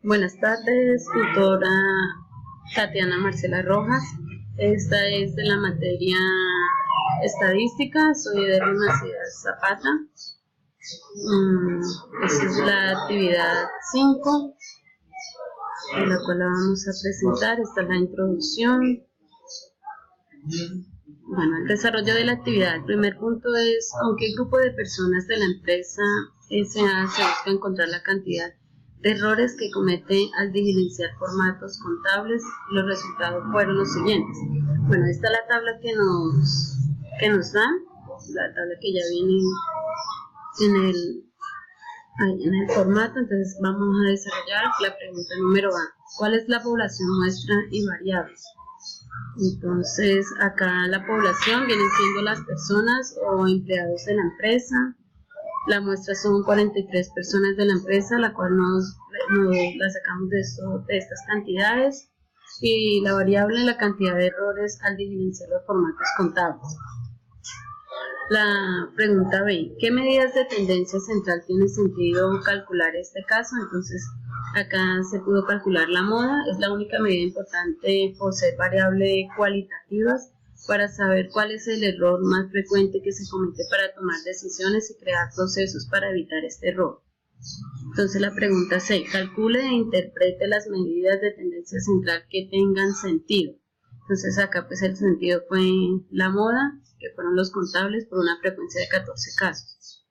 Buenas tardes, tutora Tatiana Marcela Rojas. Esta es de la materia estadística, soy de Macías Zapata. Esta es la actividad 5, en la cual la vamos a presentar. Esta es la introducción. Bueno, el desarrollo de la actividad. El primer punto es con qué grupo de personas de la empresa SA se busca encontrar la cantidad de errores que comete al diligenciar formatos contables. Los resultados fueron los siguientes. Bueno, esta es la tabla que nos dan, la tabla que ya viene en el formato. Entonces vamos a desarrollar la pregunta número A. ¿Cuál es la población muestra y variables? Entonces acá la población vienen siendo las personas o empleados de la empresa. La muestra son 43 personas de la empresa, la cual la sacamos de estas cantidades, y la variable, la cantidad de errores al diligenciar los formatos contables. La pregunta B, ¿qué medidas de tendencia central tiene sentido calcular este caso? Entonces acá se pudo calcular la moda, es la única medida importante por ser variable cualitativas para saber cuál es el error más frecuente que se comete para tomar decisiones y crear procesos para evitar este error. Entonces la pregunta C, calcule e interprete las medidas de tendencia central que tengan sentido. Entonces acá pues el sentido fue la moda, que fueron los contables por una frecuencia de 14 casos.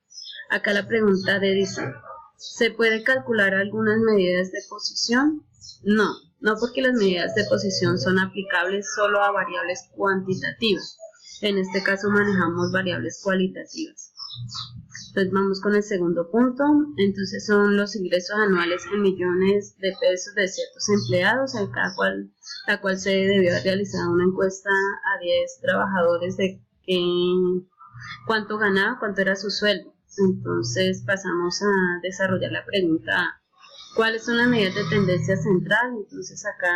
Acá la pregunta D dice, ¿se puede calcular algunas medidas de posición? No porque las medidas de posición son aplicables solo a variables cuantitativas. En este caso manejamos variables cualitativas. Entonces vamos con el segundo punto. Entonces son los ingresos anuales en millones de pesos de ciertos empleados, en la cual se debió realizar una encuesta a 10 trabajadores de cuánto ganaba, cuánto era su sueldo. Entonces pasamos a desarrollar la pregunta A. ¿Cuáles son las medidas de tendencia central? Entonces acá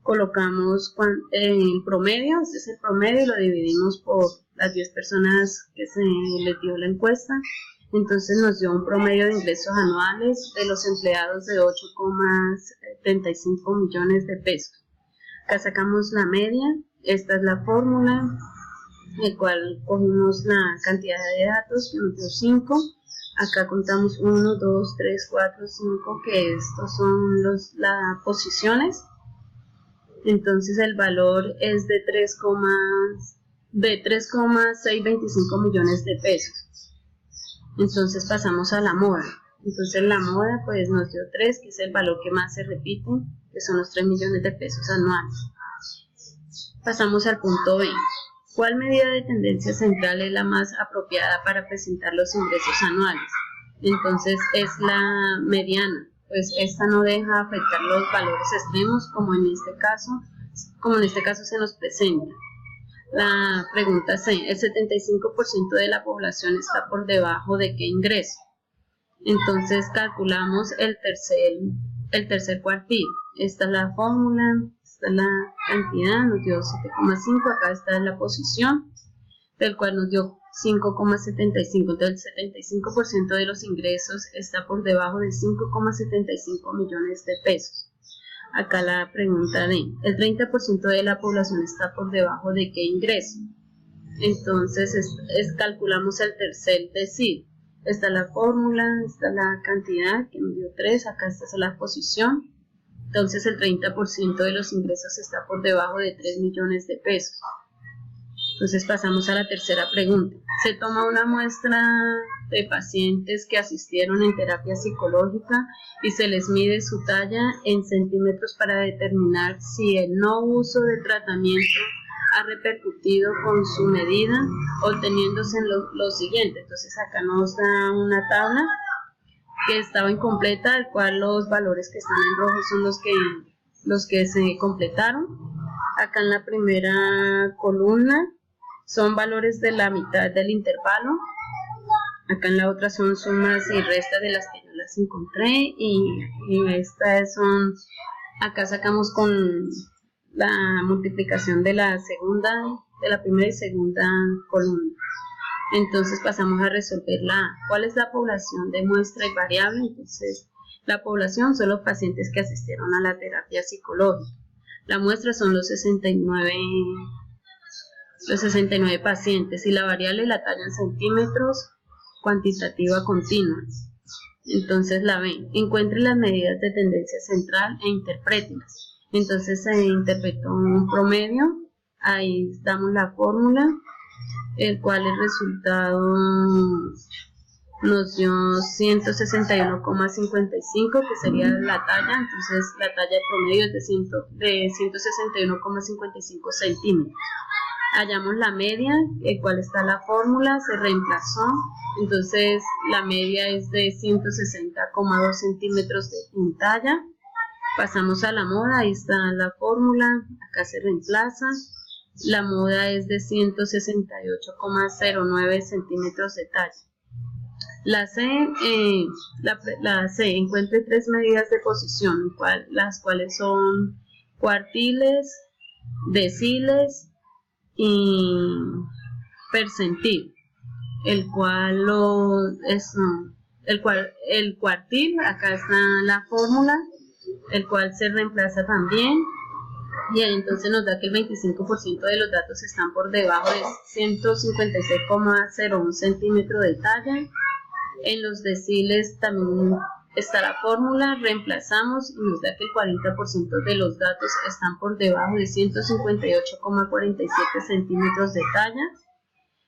colocamos el promedio, este es el promedio, y lo dividimos por las 10 personas que se les dio la encuesta. Entonces nos dio un promedio de ingresos anuales de los empleados de 8,75 millones de pesos. Acá sacamos la media, esta es la fórmula, en la cual cogimos la cantidad de datos, que nos dio 5. Acá contamos 1, 2, 3, 4, 5, que estos son las posiciones. Entonces el valor es de 3,625 millones de pesos. Entonces pasamos a la moda. Entonces la moda pues nos dio 3, que es el valor que más se repite, que son los 3 millones de pesos anuales. Pasamos al punto B. ¿Cuál medida de tendencia central es la más apropiada para presentar los ingresos anuales? Entonces es la mediana, pues esta no deja afectar los valores extremos como en este caso se nos presenta. La pregunta C, el 75% de la población está por debajo de qué ingreso. Entonces calculamos el tercer cuartil. Esta es la fórmula, esta es la cantidad, nos dio 7,5, acá está la posición, del cual nos dio 5,75, entonces el 75% de los ingresos está por debajo de 5,75 millones de pesos. Acá la pregunta D, el 30% de la población está por debajo de qué ingreso. Entonces calculamos el tercer decil. Esta es la fórmula, esta es la cantidad que nos dio 3, acá está la posición. Entonces el 30% de los ingresos está por debajo de 3 millones de pesos. Entonces pasamos a la tercera pregunta. Se toma una muestra de pacientes que asistieron en terapia psicológica y se les mide su talla en centímetros para determinar si el no uso de tratamiento ha repercutido con su medida, obteniéndose lo siguiente. Entonces acá nos da una tabla que estaba incompleta, el cual los valores que están en rojo son los que se completaron. Acá en la primera columna son valores de la mitad del intervalo. Acá en la otra son sumas y restas de las que yo las encontré, y estas son, acá sacamos con la multiplicación de la primera y segunda columna. Entonces pasamos a resolver la A. ¿Cuál es la población de muestra y variable? Entonces La población son los pacientes que asistieron a la terapia psicológica. La muestra son los 69 pacientes y la variable la talla en centímetros cuantitativa continua. Entonces la B, encuentre las medidas de tendencia central e interprételas. Entonces se interpretó un promedio, ahí damos la fórmula, el cual el resultado nos dio 161,55, que sería la talla. Entonces la talla de promedio es de 161,55 centímetros. Hallamos la media, el cual está la fórmula, se reemplazó, entonces la media es de 160,2 centímetros en talla. Pasamos a la moda, ahí está la fórmula, acá se reemplaza. La moda es de 168,09 centímetros de talla. La C encuentre tres medidas de posición, las cuales son cuartiles, deciles y percentil, el cuartil, acá está la fórmula, el cual se reemplaza también, y entonces nos da que el 25% de los datos están por debajo de 156,01 centímetros de talla. En los deciles también está la fórmula, reemplazamos y nos da que el 40% de los datos están por debajo de 158,47 centímetros de talla.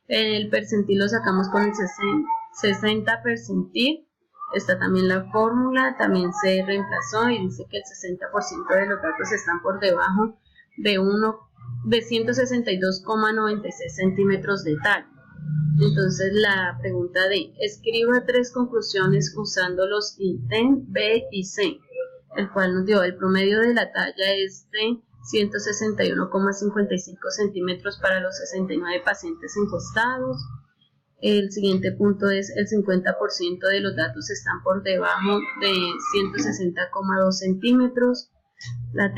El percentil lo sacamos con el 60 percentil. Está también la fórmula, también se reemplazó y dice que el 60% de los datos están por debajo de 162,96 centímetros de talla. Entonces la pregunta D, escriba tres conclusiones usando los intent B y C, el cual nos dio el promedio de la talla es de 161,55 centímetros para los 69 pacientes encuestados. El siguiente punto es el 50% de los datos están por debajo de 160,2 centímetros. El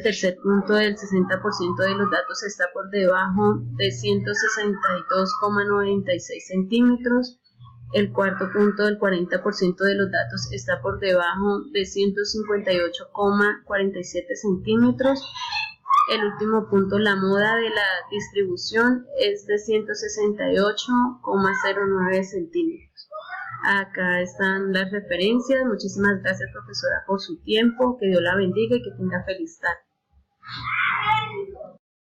tercer punto del 60% de los datos está por debajo de 162,96 centímetros. El cuarto punto del 40% de los datos está por debajo de 158,47 centímetros. El último punto, la moda de la distribución es de 168,09 centímetros. Acá están las referencias. Muchísimas gracias, profesora, por su tiempo. Que Dios la bendiga y que tenga feliz tarde.